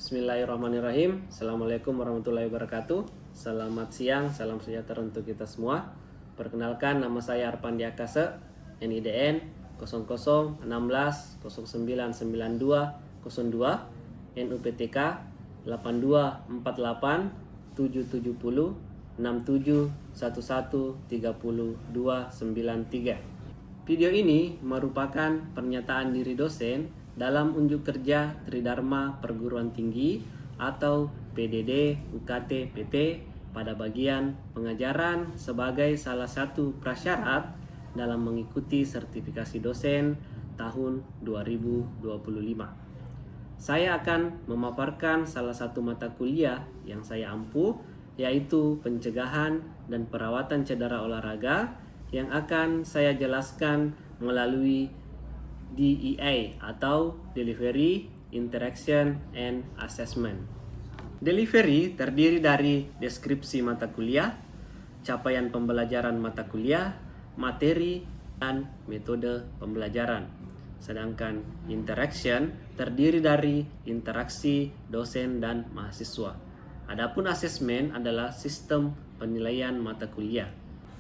Bismillahirrahmanirrahim. Assalamualaikum warahmatullahi wabarakatuh. Selamat siang, salam sejahtera untuk kita semua. Perkenalkan, nama saya Arpan Diakase, NIDN 0016 0992 02, NUPTK 8248 770 67 11 32 93. Video ini merupakan pernyataan diri dosen dalam unjuk kerja Tridharma Perguruan Tinggi atau PDD UKT PT pada bagian pengajaran sebagai salah satu prasyarat dalam mengikuti sertifikasi dosen tahun 2025. Saya akan memaparkan salah satu mata kuliah yang saya ampuh, yaitu pencegahan dan perawatan cedera olahraga, yang akan saya jelaskan melalui DEA atau Delivery, Interaction, and Assessment. Delivery terdiri dari deskripsi mata kuliah, capaian pembelajaran mata kuliah, materi, dan metode pembelajaran. Sedangkan interaction terdiri dari interaksi dosen dan mahasiswa. Adapun assessment adalah sistem penilaian mata kuliah.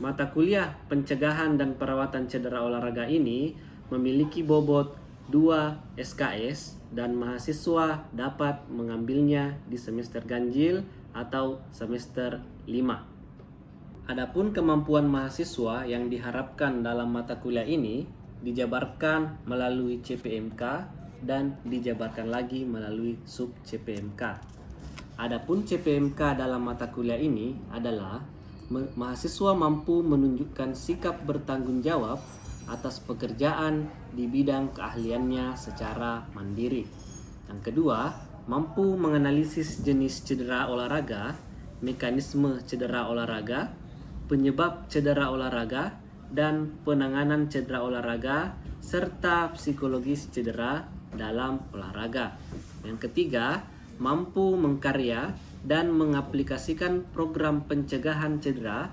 Mata kuliah pencegahan dan perawatan cedera olahraga ini memiliki bobot 2 SKS dan mahasiswa dapat mengambilnya di semester ganjil atau semester 5. Adapun kemampuan mahasiswa yang diharapkan dalam mata kuliah ini dijabarkan melalui CPMK dan dijabarkan lagi melalui sub CPMK. Adapun CPMK dalam mata kuliah ini adalah mahasiswa mampu menunjukkan sikap bertanggung jawab atas pekerjaan di bidang keahliannya secara mandiri. Yang kedua, mampu menganalisis jenis cedera olahraga, mekanisme cedera olahraga, penyebab cedera olahraga, dan penanganan cedera olahraga, serta psikologis cedera dalam olahraga. Yang ketiga, mampu mengkarya dan mengaplikasikan program pencegahan cedera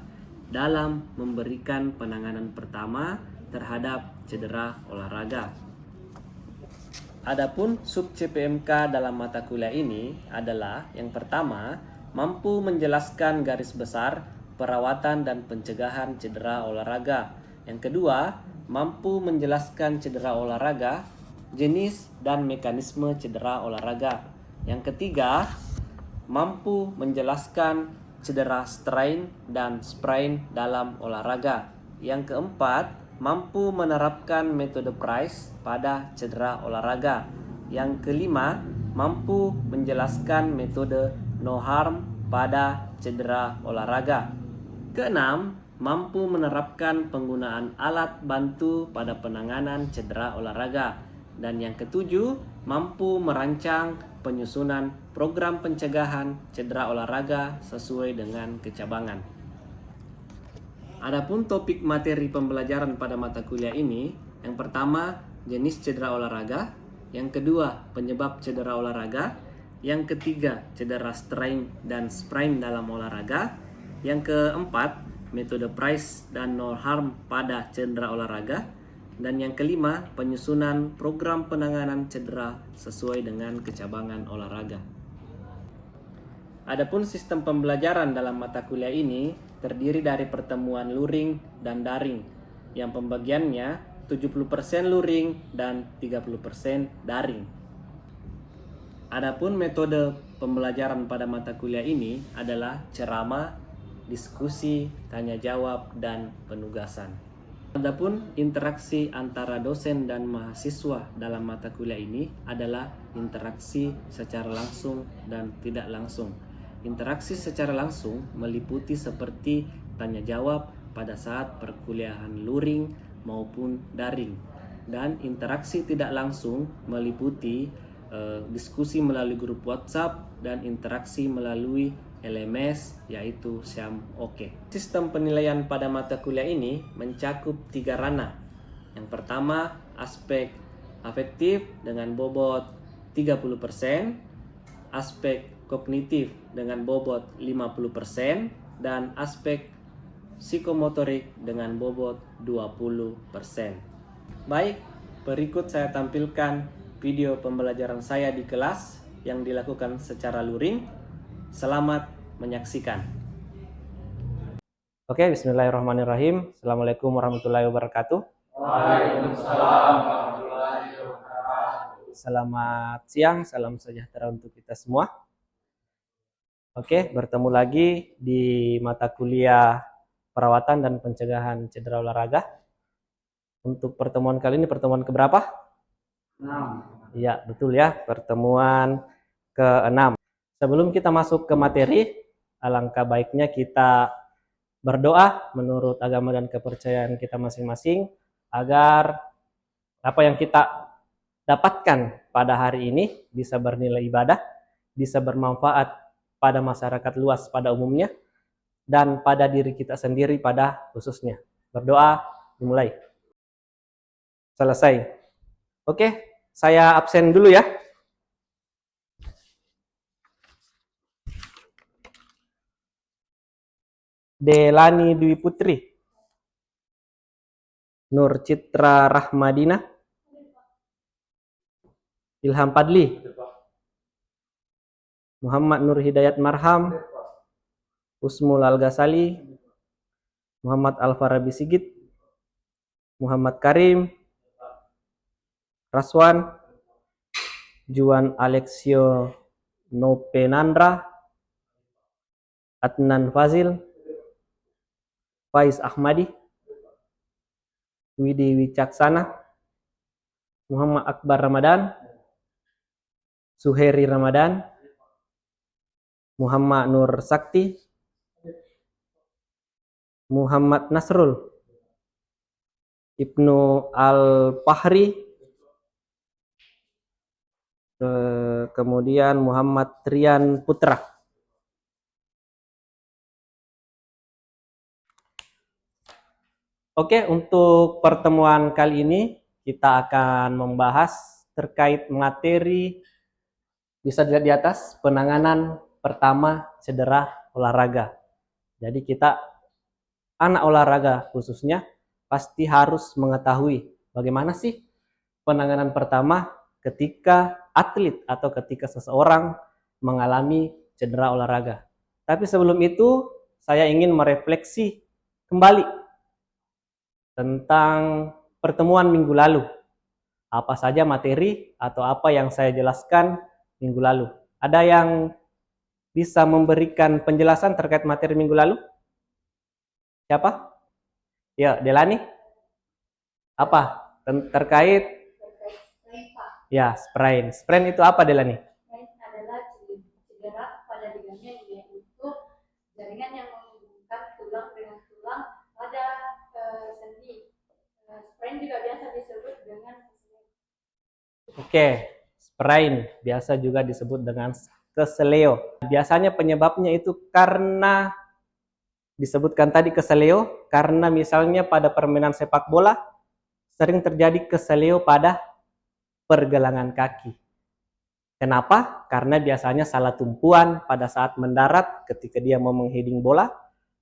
dalam memberikan penanganan pertama terhadap cedera olahraga. Adapun sub CPMK dalam mata kuliah ini adalah yang pertama, mampu menjelaskan garis besar perawatan dan pencegahan cedera olahraga. Yang kedua, mampu menjelaskan cedera olahraga, jenis dan mekanisme cedera olahraga. Yang ketiga, mampu menjelaskan cedera strain dan sprain dalam olahraga. Yang keempat, mampu menerapkan metode Price pada cedera olahraga. Yang kelima, mampu menjelaskan metode no harm pada cedera olahraga. Keenam, mampu menerapkan penggunaan alat bantu pada penanganan cedera olahraga. Dan yang ketujuh, mampu merancang penyusunan program pencegahan cedera olahraga sesuai dengan kecabangan. Adapun topik materi pembelajaran pada mata kuliah ini, yang pertama jenis cedera olahraga, yang kedua penyebab cedera olahraga, yang ketiga cedera strain dan sprain dalam olahraga, yang keempat metode Price dan no harm pada cedera olahraga, dan yang kelima penyusunan program penanganan cedera sesuai dengan kecabangan olahraga. Adapun sistem pembelajaran dalam mata kuliah ini terdiri dari pertemuan luring dan daring, yang pembagiannya 70% luring dan 30% daring. Adapun metode pembelajaran pada mata kuliah ini adalah ceramah, diskusi, tanya jawab, dan penugasan. Adapun interaksi antara dosen dan mahasiswa dalam mata kuliah ini adalah interaksi secara langsung dan tidak langsung. Interaksi secara langsung meliputi seperti tanya jawab pada saat perkuliahan luring maupun daring. Dan interaksi tidak langsung meliputi diskusi melalui grup WhatsApp dan interaksi melalui LMS, yaitu SIAM OK. Sistem penilaian pada mata kuliah ini mencakup 3 ranah. Yang pertama, aspek afektif dengan bobot 30%, aspek kognitif dengan bobot 50%, dan aspek psikomotorik dengan bobot 20%. Baik, berikut saya tampilkan video pembelajaran saya di kelas yang dilakukan secara luring. Selamat menyaksikan. Oke, bismillahirrahmanirrahim. Assalamualaikum warahmatullahi wabarakatuh. Waalaikumsalam warahmatullahi wabarakatuh. Selamat siang, salam sejahtera untuk kita semua. Oke, bertemu lagi di mata kuliah perawatan dan pencegahan cedera olahraga. Untuk pertemuan kali ini pertemuan keberapa? 6. Iya, betul ya, pertemuan ke-6. Sebelum kita masuk ke materi, alangkah baiknya kita berdoa menurut agama dan kepercayaan kita masing-masing agar apa yang kita dapatkan pada hari ini bisa bernilai ibadah, bisa bermanfaat pada masyarakat luas pada umumnya, dan pada diri kita sendiri pada khususnya. Berdoa, dimulai. Selesai. Oke, saya absen dulu ya. Delani Dwi Putri, Nur Citra Rahmadina, Ilham Padli, Muhammad Nur Hidayat Marham, Usmul Al-Ghazali, Muhammad Al-Farabi Sigit, Muhammad Karim, Raswan, Juan Alexio Nopenandra, Adnan Fazil, Faiz Ahmadi, Widi Wicaksana, Muhammad Akbar Ramadan, Suheri Ramadan, Muhammad Nur Sakti, Muhammad Nasrul, Ibnu Al-Fahri, kemudian Muhammad Trian Putra. Oke, untuk pertemuan kali ini kita akan membahas terkait materi bisa dilihat di atas, penanganan pertama cedera olahraga. Jadi kita anak olahraga khususnya pasti harus mengetahui bagaimana sih penanganan pertama ketika atlet atau ketika seseorang mengalami cedera olahraga. Tapi sebelum itu saya ingin merefleksi kembali tentang pertemuan minggu lalu. Apa saja materi atau apa yang saya jelaskan minggu lalu. Ada yang bisa memberikan penjelasan terkait materi minggu lalu? Siapa? Ya, Delani. Apa? Terkait? Ya, sprain. Sprain itu apa, Delani? Sprain adalah cedera pada ligamen, yaitu jaringan yang menghubungkan tulang dengan tulang pada sendi. Sprain juga biasa disebut dengan Oke, sprain biasa juga disebut dengan keseleo. Biasanya penyebabnya itu karena disebutkan tadi keseleo, karena misalnya pada permainan sepak bola sering terjadi keseleo pada pergelangan kaki. Kenapa? Karena biasanya salah tumpuan pada saat mendarat ketika dia mau mengheading bola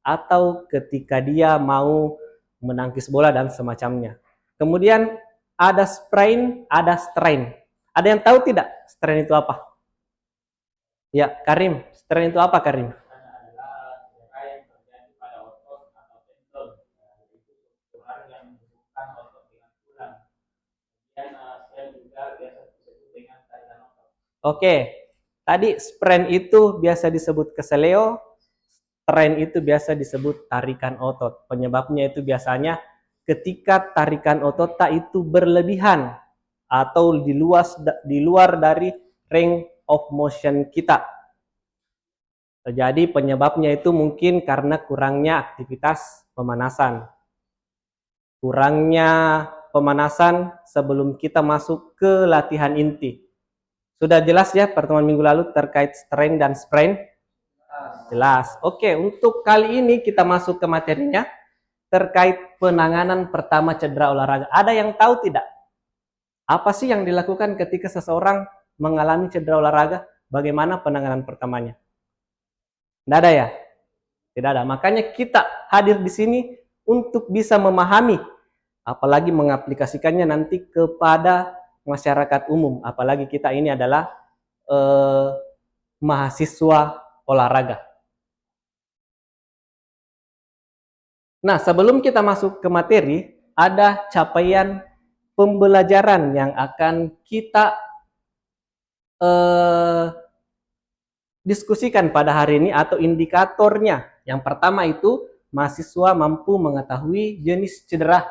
atau ketika dia mau menangkis bola dan semacamnya. Kemudian ada sprain, ada strain. Ada yang tahu tidak strain itu apa? Ya, Karim. Strain itu apa, Karim? Oke, tadi sprain itu biasa disebut keseleo, strain itu biasa disebut tarikan otot. Penyebabnya itu biasanya ketika tarikan otot itu berlebihan atau di luar dari range of motion kita. Jadi penyebabnya itu mungkin karena kurangnya aktivitas pemanasan. Kurangnya pemanasan sebelum kita masuk ke latihan inti. Sudah jelas ya pertemuan minggu lalu terkait strain dan sprain? Jelas. Oke, untuk kali ini kita masuk ke materinya terkait penanganan pertama cedera olahraga. Ada yang tahu tidak? Apa sih yang dilakukan ketika seseorang mengalami cedera olahraga? Bagaimana penanganan pertamanya? Tidak ada ya? Tidak ada. Makanya kita hadir di sini untuk bisa memahami, apalagi mengaplikasikannya nanti kepada masyarakat umum. Apalagi kita ini adalah mahasiswa olahraga. Nah, sebelum kita masuk ke materi, ada capaian pembelajaran yang akan kita diskusikan pada hari ini atau indikatornya. Yang pertama itu, mahasiswa mampu mengetahui jenis cedera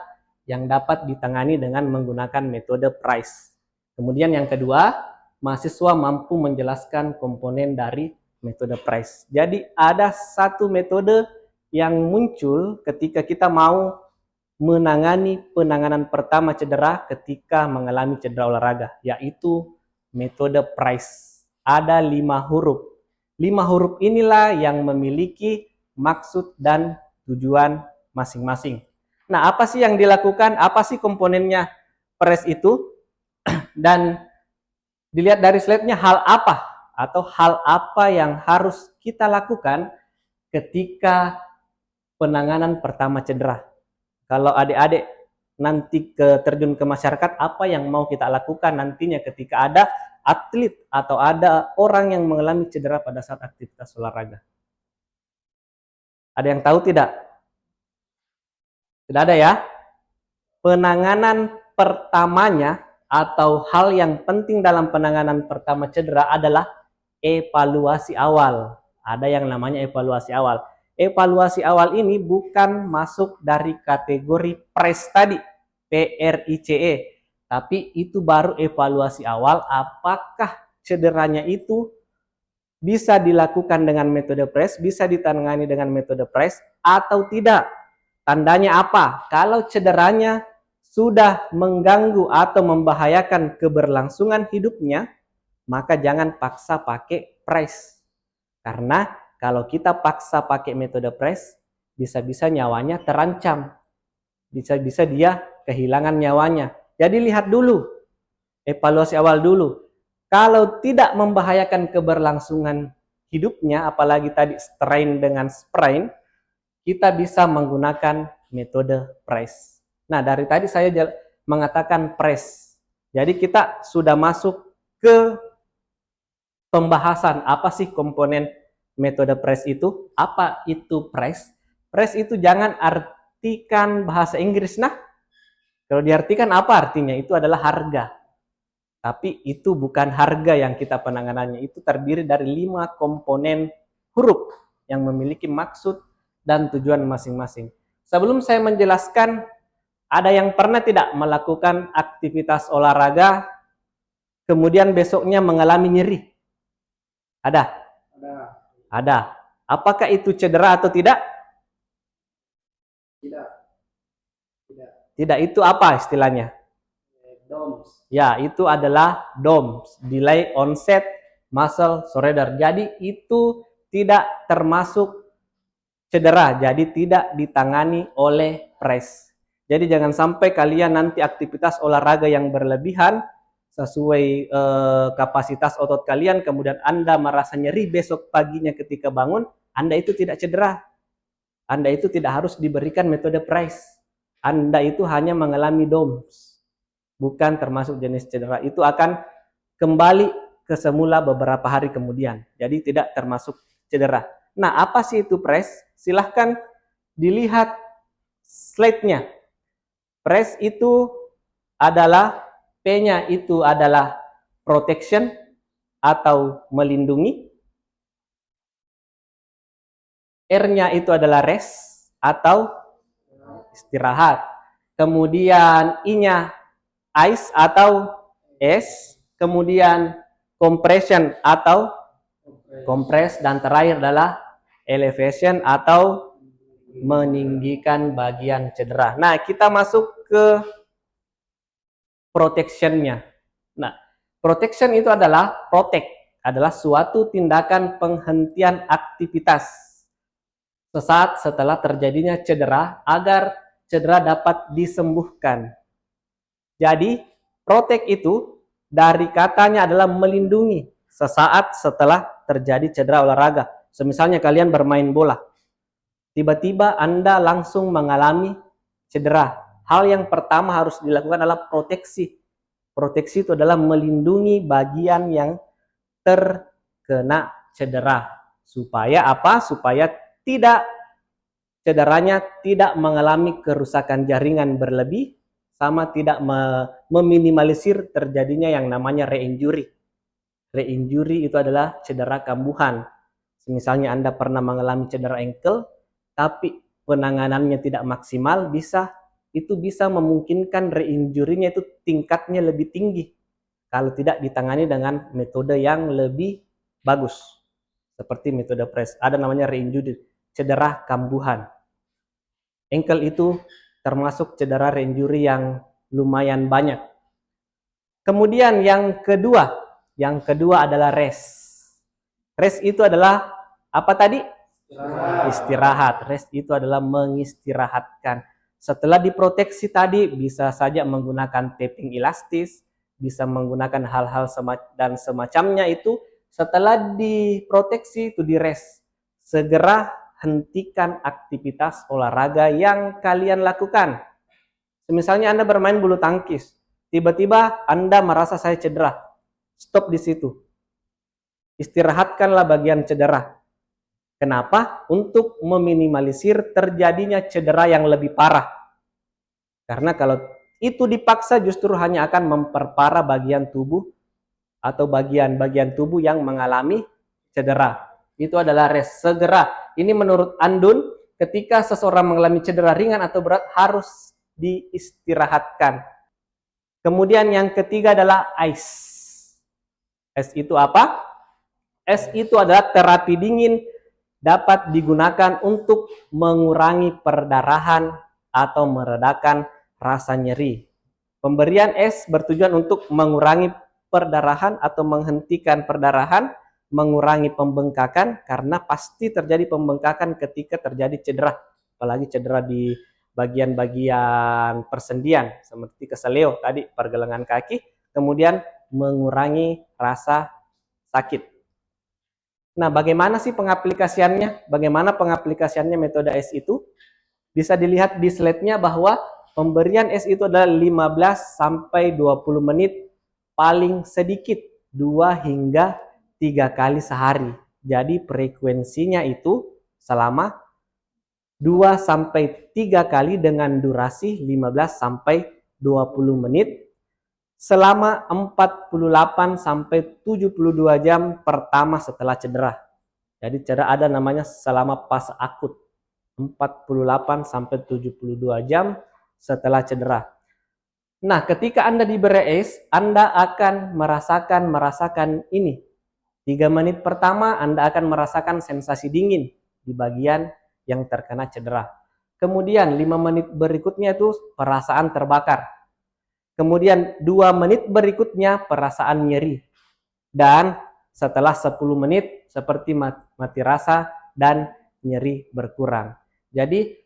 yang dapat ditangani dengan menggunakan metode PRICE. Kemudian yang kedua, mahasiswa mampu menjelaskan komponen dari metode PRICE. Jadi ada satu metode yang muncul ketika kita mau menangani penanganan pertama cedera ketika mengalami cedera olahraga, yaitu metode PRICE. Ada 5 huruf. 5 huruf inilah yang memiliki maksud dan tujuan masing-masing. Nah, apa sih yang dilakukan? Apa sih komponennya PRICE itu? Dan dilihat dari slide-nya, hal apa atau hal apa yang harus kita lakukan ketika penanganan pertama cedera. Kalau adik-adik nanti terjun ke masyarakat, apa yang mau kita lakukan nantinya ketika ada atlet atau ada orang yang mengalami cedera pada saat aktivitas olahraga? Ada yang tahu tidak? Tidak ada ya? Penanganan pertamanya atau hal yang penting dalam penanganan pertama cedera adalah evaluasi awal. Ada yang namanya evaluasi awal. Evaluasi awal ini bukan masuk dari kategori PRICE tadi, PRICE, tapi itu baru evaluasi awal apakah cederanya itu bisa dilakukan dengan metode PRICE, bisa ditangani dengan metode PRICE atau tidak. Tandanya apa? Kalau cederanya sudah mengganggu atau membahayakan keberlangsungan hidupnya, maka jangan paksa pakai PRICE. Karena kalau kita paksa pakai metode PRICE, bisa-bisa nyawanya terancam. Bisa-bisa dia kehilangan nyawanya. Jadi lihat dulu, evaluasi awal dulu. Kalau tidak membahayakan keberlangsungan hidupnya, apalagi tadi strain dengan sprain, kita bisa menggunakan metode PRICE. Nah, dari tadi saya mengatakan PRICE. Jadi kita sudah masuk ke pembahasan apa sih komponen metode PRICE itu. Apa itu PRICE? PRICE itu jangan artikan bahasa Inggris. Nah, kalau diartikan apa artinya? Itu adalah harga. Tapi itu bukan harga yang kita penanganannya. Itu terdiri dari 5 komponen huruf yang memiliki maksud dan tujuan masing-masing. Sebelum saya menjelaskan, ada yang pernah tidak melakukan aktivitas olahraga, kemudian besoknya mengalami nyeri? Ada? Ada. Apakah itu cedera atau tidak? Tidak. Tidak, itu apa istilahnya? DOMS. Ya, itu adalah DOMS, Delay Onset Muscle Disorder. Jadi itu tidak termasuk cedera, jadi tidak ditangani oleh PRICE. Jadi jangan sampai kalian nanti aktivitas olahraga yang berlebihan sesuai kapasitas otot kalian, kemudian Anda merasa nyeri besok paginya ketika bangun, Anda itu tidak cedera. Anda itu tidak harus diberikan metode PRICE. Anda itu hanya mengalami DOMS, bukan termasuk jenis cedera. Itu akan kembali ke semula beberapa hari kemudian. Jadi tidak termasuk cedera. Nah, apa sih itu PRICE? Silahkan dilihat slide-nya. PRICE itu adalah, P-nya itu adalah protection atau melindungi. R-nya itu adalah rest atau istirahat. Kemudian I-nya ice atau es. Kemudian compression atau compress. Dan terakhir adalah elevation atau meninggikan bagian cedera. Nah, kita masuk ke protection-nya. Nah, protection itu adalah adalah suatu tindakan penghentian aktivitas sesaat setelah terjadinya cedera agar cedera dapat disembuhkan. Jadi, protect itu dari katanya adalah melindungi sesaat setelah terjadi cedera olahraga. Semisalnya kalian bermain bola, tiba-tiba Anda langsung mengalami cedera. Hal yang pertama harus dilakukan adalah proteksi. Proteksi itu adalah melindungi bagian yang terkena cedera. Supaya apa? Supaya cederanya tidak mengalami kerusakan jaringan berlebih, sama tidak meminimalisir terjadinya yang namanya re-injury. Re-injury itu adalah cedera kambuhan. Misalnya Anda pernah mengalami cedera ankle, tapi penanganannya tidak maksimal, itu bisa memungkinkan re-injury-nya itu tingkatnya lebih tinggi kalau tidak ditangani dengan metode yang lebih bagus. Seperti metode press. Ada namanya re-injury, cedera kambuhan. Ankle itu termasuk cedera re-injury yang lumayan banyak. Kemudian yang kedua adalah rest. Rest itu adalah apa tadi? Istirahat. Rest itu adalah mengistirahatkan. Setelah diproteksi tadi, bisa saja menggunakan taping elastis, bisa menggunakan hal-hal dan semacamnya itu. Setelah diproteksi itu di rest, segera hentikan aktivitas olahraga yang kalian lakukan. Misalnya Anda bermain bulu tangkis, tiba-tiba Anda merasa saya cedera, stop di situ. Istirahatkanlah bagian cedera. Kenapa? Untuk meminimalisir terjadinya cedera yang lebih parah. Karena kalau itu dipaksa justru hanya akan memperparah bagian tubuh atau bagian-bagian tubuh yang mengalami cedera. Itu adalah rest. Segera. Ini menurut Andun, ketika seseorang mengalami cedera ringan atau berat harus diistirahatkan. Kemudian yang ketiga adalah ice. Ice itu apa? Ice itu adalah terapi dingin, dapat digunakan untuk mengurangi perdarahan atau meredakan rasa nyeri. Pemberian es bertujuan untuk mengurangi perdarahan atau menghentikan perdarahan, mengurangi pembengkakan, karena pasti terjadi pembengkakan ketika terjadi cedera, apalagi cedera di bagian-bagian persendian seperti keseleo tadi, pergelangan kaki, kemudian mengurangi rasa sakit. Nah, bagaimana sih pengaplikasiannya? Bagaimana pengaplikasiannya metode S itu? Bisa dilihat di slide-nya bahwa pemberian S itu adalah 15 sampai 20 menit, paling sedikit 2 hingga 3 kali sehari. Jadi frekuensinya itu selama 2 sampai 3 kali dengan durasi 15 sampai 20 menit selama 48 sampai 72 jam pertama setelah cedera. Jadi cedera ada namanya selama fase akut. 48 sampai 72 jam setelah cedera. Nah, ketika Anda diberi es, Anda akan merasakan ini. 3 menit pertama Anda akan merasakan sensasi dingin di bagian yang terkena cedera. Kemudian 5 menit berikutnya itu perasaan terbakar. Kemudian 2 menit berikutnya perasaan nyeri. Dan setelah 10 menit seperti mati rasa dan nyeri berkurang. Jadi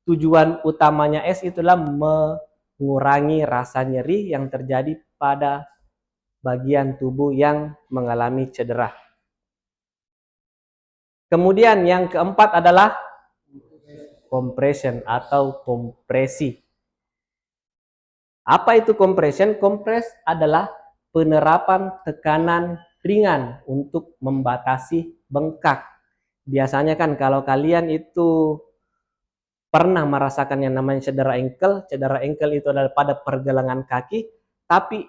tujuan utamanya es itulah mengurangi rasa nyeri yang terjadi pada bagian tubuh yang mengalami cedera. Kemudian yang keempat adalah compression atau kompresi. Apa itu compression? Kompres adalah penerapan tekanan ringan untuk membatasi bengkak. Biasanya kan kalau kalian itu pernah merasakan yang namanya cedera ankle itu adalah pada pergelangan kaki, tapi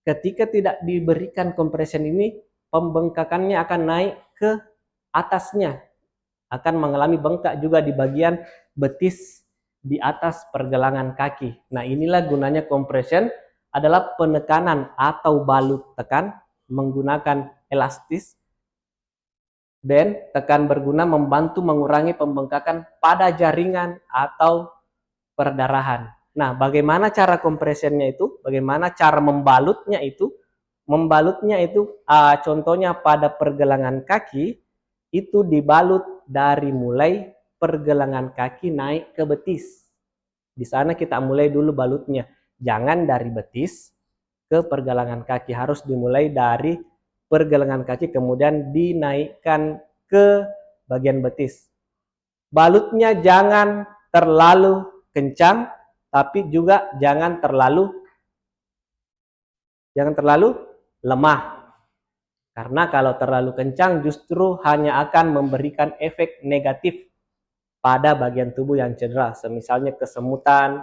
ketika tidak diberikan compression ini, pembengkakannya akan naik ke atasnya, akan mengalami bengkak juga di bagian betis di atas pergelangan kaki. Nah, inilah gunanya compression, adalah penekanan atau balut tekan menggunakan elastis, dan tekan berguna membantu mengurangi pembengkakan pada jaringan atau perdarahan. Nah, bagaimana cara compressionnya itu? Bagaimana cara membalutnya itu? Membalutnya itu contohnya pada pergelangan kaki itu dibalut dari mulai pergelangan kaki naik ke betis. Di sana kita mulai dulu balutnya. Jangan dari betis ke pergelangan kaki, harus dimulai dari pergelangan kaki kemudian dinaikkan ke bagian betis. Balutnya jangan terlalu kencang, tapi juga jangan terlalu lemah. Karena kalau terlalu kencang justru hanya akan memberikan efek negatif pada bagian tubuh yang cedera, semisalnya kesemutan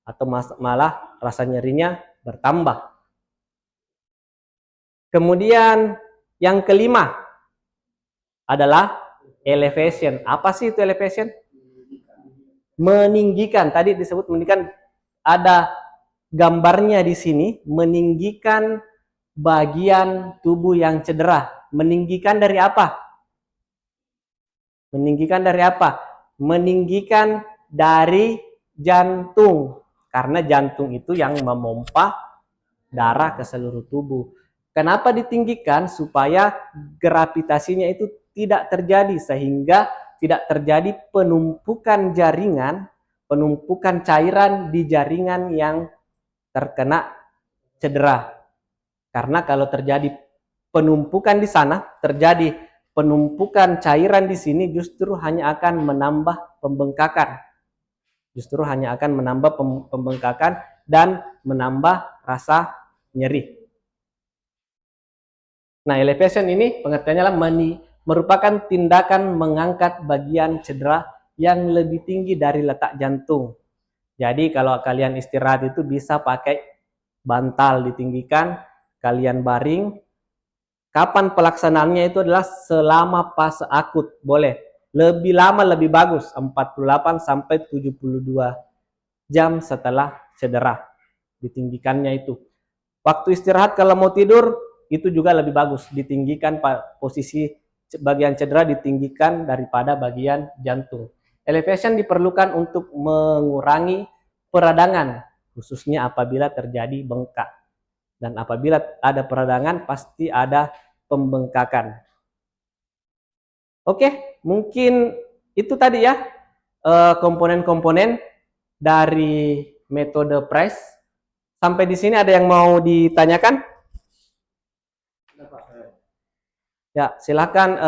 atau malah rasa nyerinya bertambah. Kemudian yang kelima adalah elevation. Apa sih itu elevation? Meninggikan. Tadi disebut meninggikan, ada gambarnya di sini, meninggikan bagian tubuh yang cedera. Meninggikan dari apa? Meninggikan dari apa? Meninggikan dari jantung. Karena jantung itu yang memompa darah ke seluruh tubuh. Kenapa ditinggikan? Supaya gravitasinya itu tidak terjadi, sehingga tidak terjadi penumpukan jaringan, penumpukan cairan di jaringan yang terkena cedera. Karena kalau terjadi penumpukan di sana, terjadi penumpukan cairan di sini, justru hanya akan menambah pembengkakan. Justru hanya akan menambah pembengkakan dan menambah rasa nyeri. Nah, elevation ini pengertiannya adalah merupakan tindakan mengangkat bagian cedera yang lebih tinggi dari letak jantung. Jadi kalau kalian istirahat itu bisa pakai bantal ditinggikan, kalian baring. Kapan pelaksanaannya itu adalah selama fase akut, boleh. Lebih lama lebih bagus, 48 sampai 72 jam setelah cedera ditinggikannya itu. Waktu istirahat kalau mau tidur itu juga lebih bagus, ditinggikan posisi bagian cedera ditinggikan daripada bagian jantung. Elevation diperlukan untuk mengurangi peradangan, khususnya apabila terjadi bengkak. Dan apabila ada peradangan pasti ada pembengkakan. Oke, mungkin itu tadi ya komponen-komponen dari metode press. Sampai di sini ada yang mau ditanyakan? Ya, silakan.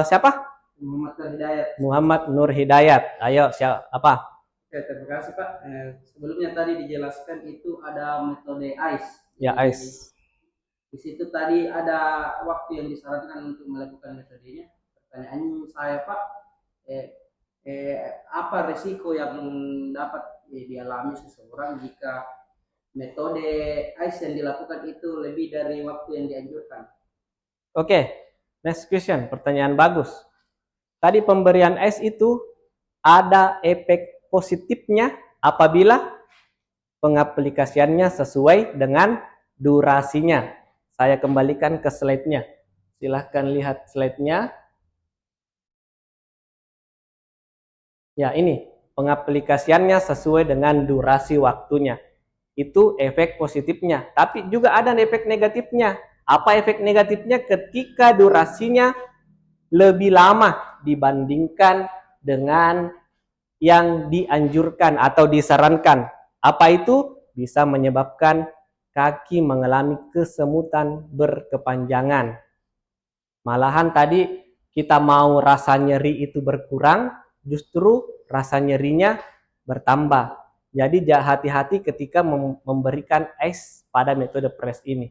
Siapa? Muhammad Nur Hidayat. Muhammad Nur Hidayat. Ayo, siapa? Oke, terima kasih Pak. Sebelumnya tadi dijelaskan itu ada metode ICE. Ya, ICE. Di situ tadi ada waktu yang disarankan untuk melakukan metodenya. Pertanyaan saya Pak, apa risiko yang dapat dialami seseorang jika metode ICE yang dilakukan itu lebih dari waktu yang dianjurkan? Oke, next question. Pertanyaan bagus. Tadi pemberian ICE itu ada efek positifnya apabila pengaplikasiannya sesuai dengan durasinya. Saya kembalikan ke slide-nya. Silahkan lihat slide-nya. Ya, ini pengaplikasiannya sesuai dengan durasi waktunya. Itu efek positifnya. Tapi juga ada efek negatifnya. Apa efek negatifnya? Ketika durasinya lebih lama dibandingkan dengan yang dianjurkan atau disarankan. Apa itu? Bisa menyebabkan kaki mengalami kesemutan berkepanjangan. Malahan tadi kita mau rasa nyeri itu berkurang, justru rasa nyerinya bertambah. Jadi hati-hati ketika memberikan es pada metode press ini.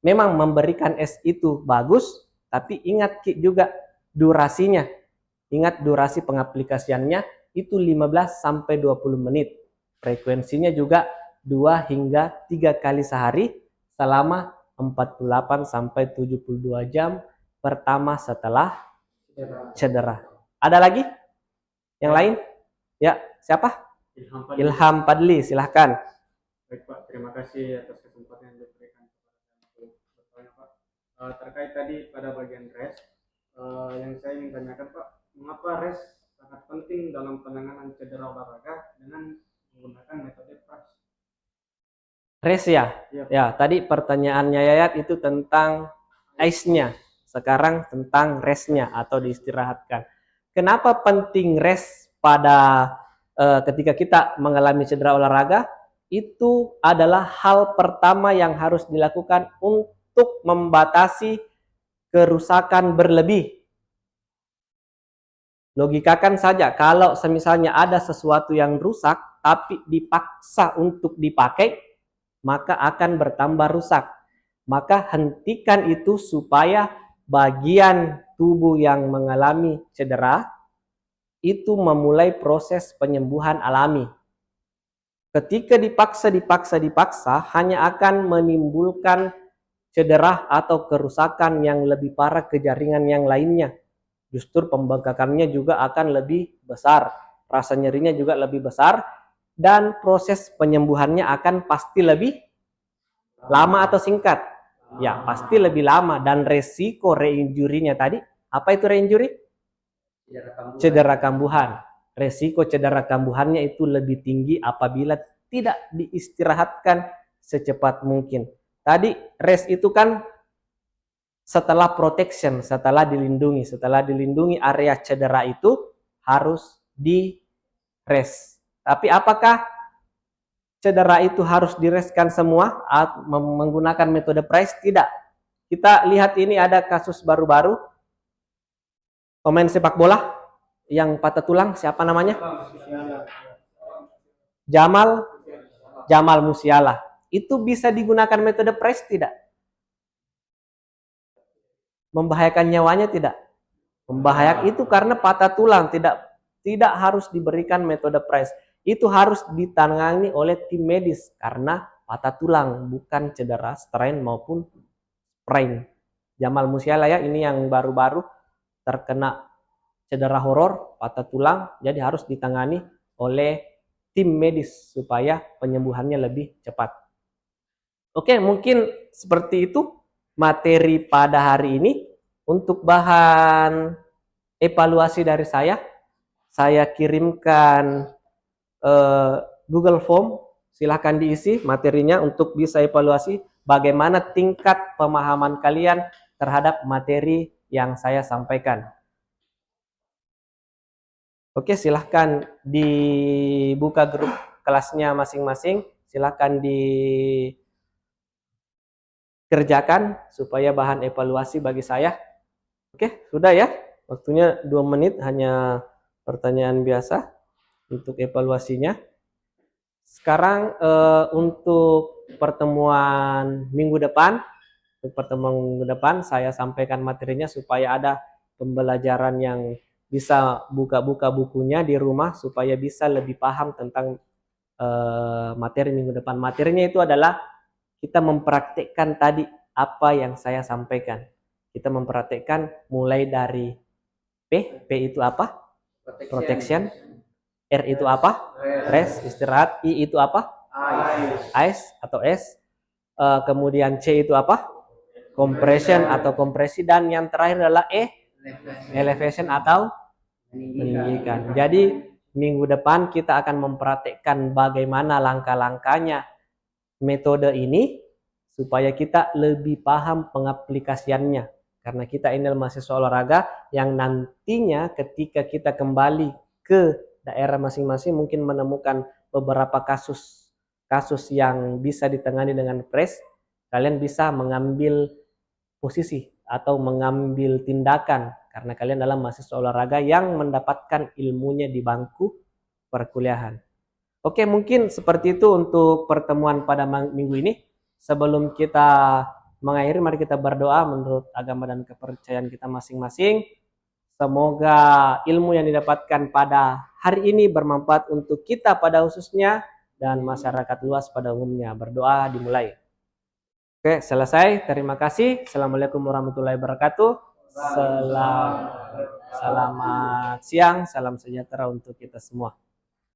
Memang memberikan es itu bagus, tapi ingat juga durasinya. Ingat durasi pengaplikasiannya itu 15 sampai 20 menit. Frekuensinya juga 2 hingga 3 kali sehari selama 48 sampai 72 jam pertama setelah cedera. Ada lagi? Yang lain? Ya, siapa? Ilham Padli, silahkan. Baik Pak, terima kasih atas kesempatan yang diberikan untuk bertanya Pak. Terkait tadi pada bagian rest, yang saya ingin tanyakan Pak, mengapa rest sangat penting dalam penanganan cedera olahraga dengan menggunakan metode press? Rest ya? Iya. Ya, tadi pertanyaannya Yayat itu tentang ice-nya. Sekarang tentang rest-nya atau diistirahatkan. Kenapa penting rest pada ketika kita mengalami cedera olahraga? Itu adalah hal pertama yang harus dilakukan untuk membatasi kerusakan berlebih. Logikakan saja, kalau semisalnya ada sesuatu yang rusak tapi dipaksa untuk dipakai, maka akan bertambah rusak. Maka hentikan itu supaya bagian tubuh yang mengalami cedera itu memulai proses penyembuhan alami. Ketika dipaksa, hanya akan menimbulkan cedera atau kerusakan yang lebih parah ke jaringan yang lainnya. Justru pembengkakannya juga akan lebih besar, rasa nyerinya juga lebih besar, dan proses penyembuhannya akan pasti lebih lama atau singkat. Ya, pasti lebih lama, dan resiko reinjurinya tadi, apa itu reinjuri? Cedera kambuhan. Resiko cedera kambuhannya itu lebih tinggi apabila tidak diistirahatkan secepat mungkin. Tadi rest itu kan setelah protection, setelah dilindungi area cedera itu harus di rest. Tapi apakah cedera itu harus direskan semua menggunakan metode Price? Tidak. Kita lihat ini ada kasus baru-baru pemain sepak bola yang patah tulang, siapa namanya? Jamal Musiala. Itu bisa digunakan metode Price tidak? Membahayakan nyawanya tidak? Membahayakan itu karena patah tulang, tidak harus diberikan metode Price. Itu harus ditangani oleh tim medis karena patah tulang, bukan cedera strain maupun sprain. Jamal Musiala ya, ini yang baru-baru terkena cedera horor, patah tulang, jadi harus ditangani oleh tim medis supaya penyembuhannya lebih cepat. Oke, mungkin seperti itu materi pada hari ini. Untuk bahan evaluasi dari saya kirimkan Google Form, silahkan diisi materinya untuk bisa evaluasi bagaimana tingkat pemahaman kalian terhadap materi yang saya sampaikan. Oke, silahkan dibuka grup kelasnya masing-masing, silahkan dikerjakan supaya bahan evaluasi bagi saya. Oke, sudah ya, waktunya 2 menit, hanya pertanyaan biasa untuk evaluasinya. Sekarang untuk pertemuan minggu depan, saya sampaikan materinya supaya ada pembelajaran yang bisa buka-buka bukunya di rumah supaya bisa lebih paham tentang materi minggu depan. Materinya itu adalah kita mempraktikkan tadi apa yang saya sampaikan. Kita mempraktikkan mulai dari P itu apa? Protection. R itu apa? Rest, istirahat. I itu apa? Ice atau S. Kemudian C itu apa? Compression atau kompresi. Dan yang terakhir adalah E, elevation atau meninggikan. Jadi minggu depan kita akan mempraktikkan bagaimana langkah-langkahnya metode ini supaya kita lebih paham pengaplikasiannya. Karena kita ini mahasiswa olahraga yang nantinya ketika kita kembali ke daerah masing-masing mungkin menemukan beberapa kasus yang bisa ditangani dengan Press, kalian bisa mengambil posisi atau mengambil tindakan karena kalian adalah mahasiswa olahraga yang mendapatkan ilmunya di bangku perkuliahan. Oke, mungkin seperti itu untuk pertemuan pada minggu ini. Sebelum kita mengakhiri, mari kita berdoa menurut agama dan kepercayaan kita masing-masing. Semoga ilmu yang didapatkan pada hari ini bermanfaat untuk kita pada khususnya dan masyarakat luas pada umumnya. Berdoa dimulai. Oke, selesai. Terima kasih. Assalamualaikum warahmatullahi wabarakatuh. Selamat siang, salam sejahtera untuk kita semua.